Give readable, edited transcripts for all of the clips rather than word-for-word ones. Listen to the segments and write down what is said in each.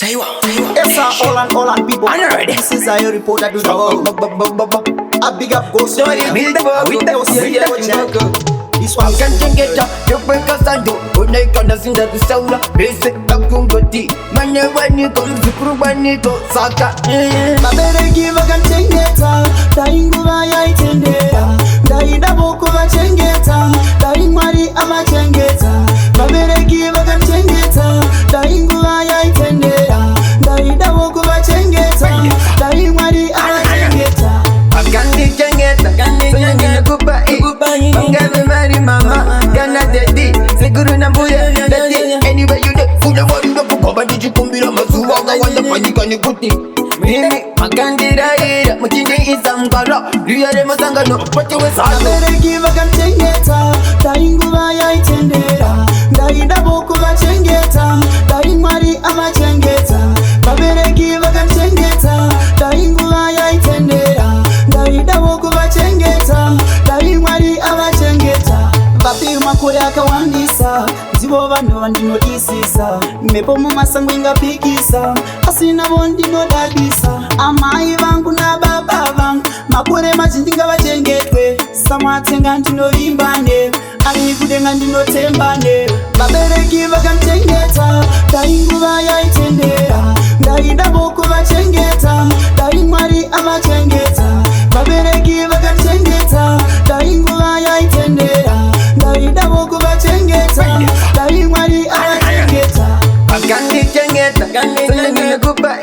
Yes, sir, all and people. This is a reporter to the world. A big up ghost story. Build the world with the this one can get up, you break us and do. When I can sing that the sound, basic up to Goti. Man, when you go to Kuru, when you go, Saka. Babere give a cantengeta, Dainguva Yaitendea, Daida Bokova Chengeta, Daimari Amachengeta. Babere give a cantengeta, Dainguva Yaitendea, Daida Bokova Chengeta, Daimari Amachengeta. Gandhi Chengeta, Gandhi Kupa, Gandhi Mary Mama, Gana Daddy, Seguru Nambuya, Daddy, anywhere you do, food and water, the Kupa, did you come here? Mazuaga, one the Panic on the Kuti. Mimi, Magandi Raida, Mutini is Angara, Ria de Masangano, but you was all Babere give a cantengeta, Dainguva Yaitendea, Daida Bokova Chengeta, Daimari Amachengeta. Babere give a cantengeta, Dainguva Yaitendea, Daida Bokova Chengeta, Daimari Amachengeta. Bapi makore akawandisa, zibo bano bandino isisa, mepo mumasango ingapikisa, asina bondino dadisa, amai vangu na baba vangu, makore machintinga vachengetwe, samwatenga ndino vimbane, arikudenga ndino tembane. Babere give akamchengeta, dainguva yaitendea, daida boko vachengeta, daimwari amachengeta. Babere give akamchengeta, dainguva yaitendea, daida boko vachengeta, daimwari amachengeta. Gandhi Chengeta, Gandhi Kupa,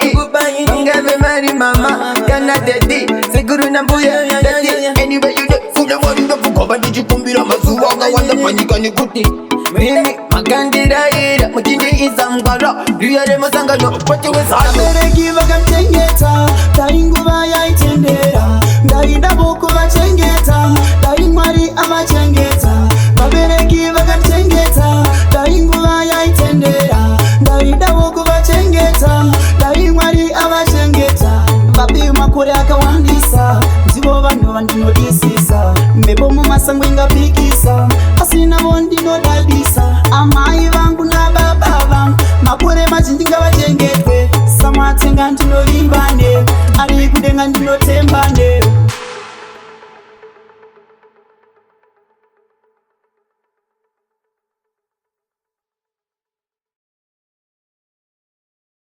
Gandhi Mary Mama, Gana Daddy, Seguru Nambuya, Daddy, anywhere you do, food and water, the Kupa, did you come here? Mazuaga, one the Panic on the Kuti. Mimi, Magandi Raida, Mutini is Angara, Ria de Masangano, but you was all Babere give a cantengeta, Dainguva Yaitendea, Daida Boko Vachengeta, Daimari Amachengeta. Babere give a cantengeta, Dainguva Yaitendea, Daida Boko Vachengeta, Daimari Amachengeta. Babi makore akawandisa, zibo bano bandino isisa, mebo mumasango ingapikisa, asina bondino dadisa, amai vangu na baba vangu, makore machintinga vachengetwe, samwatenga ndino vimbane, arikudenga ndino tembane.